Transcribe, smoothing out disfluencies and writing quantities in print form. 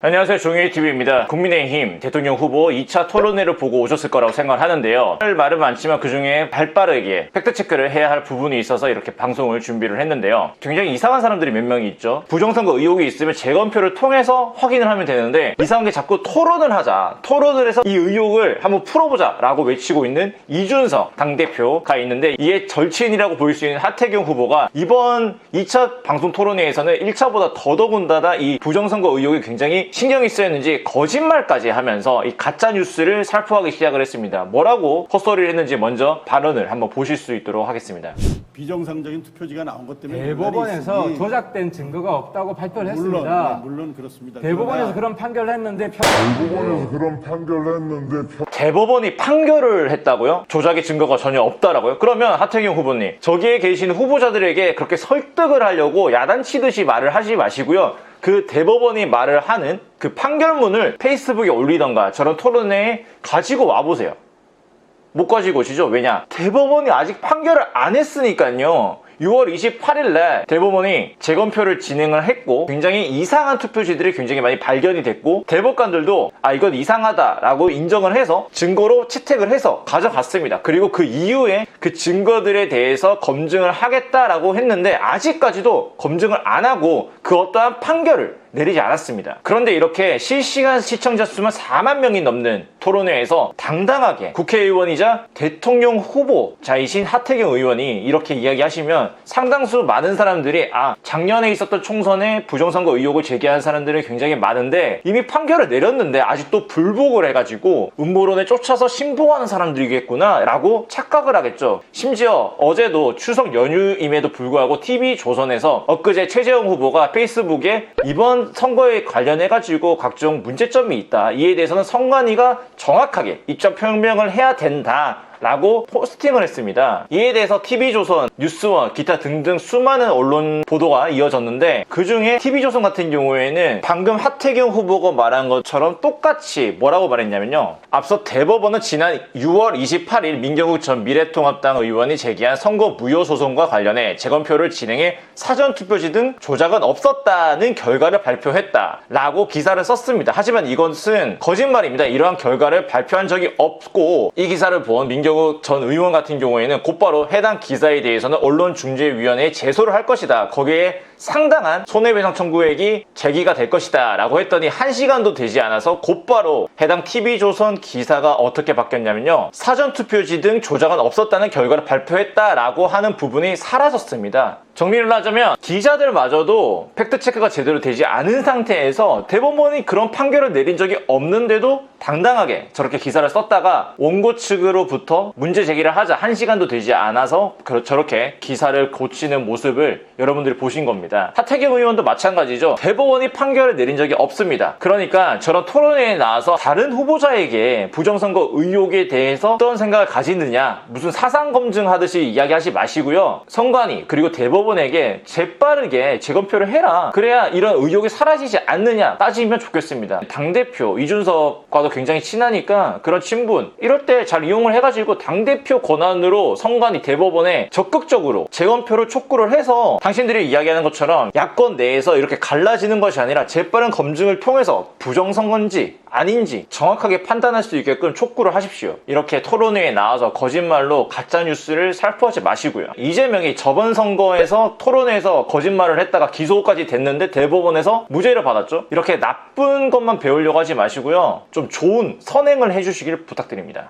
안녕하세요, 종일TV입니다. 국민의힘 대통령 후보 2차 토론회를 보고 오셨을 거라고 생각을 하는데요. 할 말은 많지만 그중에 발빠르게 팩트체크를 해야 할 부분이 있어서 이렇게 방송을 준비를 했는데요. 굉장히 이상한 사람들이 몇 명이 있죠. 부정선거 의혹이 있으면 재검표를 통해서 확인을 하면 되는데 이상한 게 자꾸 토론을 하자, 토론을 해서 이 의혹을 한번 풀어보자 라고 외치고 있는 이준석 당대표가 있는데, 이에 절친이라고 보일 수 있는 하태경 후보가 이번 2차 방송 토론회에서는 1차보다 더더군다나 이 부정선거 의혹이 굉장히 신경이 쓰였는지 거짓말까지 하면서 이 가짜뉴스를 살포하기 시작을 했습니다. 뭐라고 헛소리를 했는지 먼저 발언을 한번 보실 수 있도록 하겠습니다. 비정상적인 투표지가 나온 것 때문에 대법원에서 조작된 증거가 없다고 발표를 했습니다. 물론 그렇습니다. 대법원에서 그런 판결을 했는데 대법원이 판결을 했다고요? 조작의 증거가 전혀 없다라고요? 그러면 하태경 후보님, 저기에 계신 후보자들에게 그렇게 설득을 하려고 야단치듯이 말을 하지 마시고요. 그 대법원이 말을 하는 그 판결문을 페이스북에 올리던가 저런 토론회에 가지고 와보세요. 못 가지고 오시죠? 왜냐? 대법원이 아직 판결을 안 했으니까요. 6월 28일 날 대법원이 재검표를 진행을 했고 굉장히 이상한 투표지들이 굉장히 많이 발견이 됐고, 대법관들도 이건 이상하다라고 인정을 해서 증거로 채택을 해서 가져갔습니다. 그리고 그 이후에 그 증거들에 대해서 검증을 하겠다라고 했는데 아직까지도 검증을 안 하고 그 어떠한 판결을 내리지 않았습니다. 그런데 이렇게 실시간 시청자 수만 4만 명이 넘는 토론회에서 당당하게 국회의원이자 대통령 후보자이신 하태경 의원이 이렇게 이야기하시면 상당수 많은 사람들이 작년에 있었던 총선에 부정선거 의혹을 제기한 사람들이 굉장히 많은데 이미 판결을 내렸는데 아직도 불복을 해가지고 음모론에 쫓아서 신봉하는 사람들이겠구나 라고 착각을 하겠죠. 심지어 어제도 추석 연휴임에도 불구하고 TV조선에서 엊그제 최재형 후보가 페이스북에 이번 선거에 관련해가지고 각종 문제점이 있다, 이에 대해서는 선관위가 정확하게 입장 표명을 해야 된다 라고 포스팅을 했습니다. 이에 대해서 TV조선, 뉴스원, 기타 등등 수많은 언론 보도가 이어졌는데, 그 중에 TV조선 같은 경우에는 방금 하태경 후보가 말한 것처럼 똑같이 뭐라고 말했냐면요. 앞서 대법원은 지난 6월 28일 민경욱 전 미래통합당 의원이 제기한 선거 무효 소송과 관련해 재검표를 진행해 사전투표지 등 조작은 없었다는 결과를 발표했다 라고 기사를 썼습니다. 하지만 이것은 거짓말입니다. 이러한 결과를 발표한 적이 없고, 이 기사를 본 민경욱 전 의원 같은 경우에는 곧바로 해당 기사에 대해서는 언론중재위원회에 제소를 할 것이다, 거기에 상당한 손해배상 청구액이 제기가 될 것이다 라고 했더니 1시간도 되지 않아서 곧바로 해당 TV조선 기사가 어떻게 바뀌었냐면요, 사전투표지 등 조작은 없었다는 결과를 발표했다 라고 하는 부분이 사라졌습니다. 정리를 하자면 기자들마저도 팩트체크가 제대로 되지 않은 상태에서 대법원이 그런 판결을 내린 적이 없는데도 당당하게 저렇게 기사를 썼다가 원고 측으로부터 문제 제기를 하자 1시간도 되지 않아서 저렇게 기사를 고치는 모습을 여러분들이 보신 겁니다. 하태경 의원도 마찬가지죠. 대법원이 판결을 내린 적이 없습니다. 그러니까 저런 토론회에 나와서 다른 후보자에게 부정선거 의혹에 대해서 어떤 생각을 가지느냐, 무슨 사상검증 하듯이 이야기하지 마시고요. 선관위 그리고 대법원에게 재빠르게 재검표를 해라, 그래야 이런 의혹이 사라지지 않느냐 따지면 좋겠습니다. 당대표 이준석과도 굉장히 친하니까 그런 친분 이럴 때 잘 이용을 해가지고 당대표 권한으로 선관위 대법원에 적극적으로 재검표를 촉구를 해서 당신들이 이야기하는 것처럼 야권 내에서 이렇게 갈라지는 것이 아니라 재빠른 검증을 통해서 부정선거인지 아닌지 정확하게 판단할 수 있게끔 촉구를 하십시오. 이렇게 토론회에 나와서 거짓말로 가짜뉴스를 살포하지 마시고요. 이재명이 저번 선거에서 토론회에서 거짓말을 했다가 기소까지 됐는데 대법원에서 무죄를 받았죠. 이렇게 나쁜 것만 배우려고 하지 마시고요, 좀 좋은 선행을 해주시길 부탁드립니다.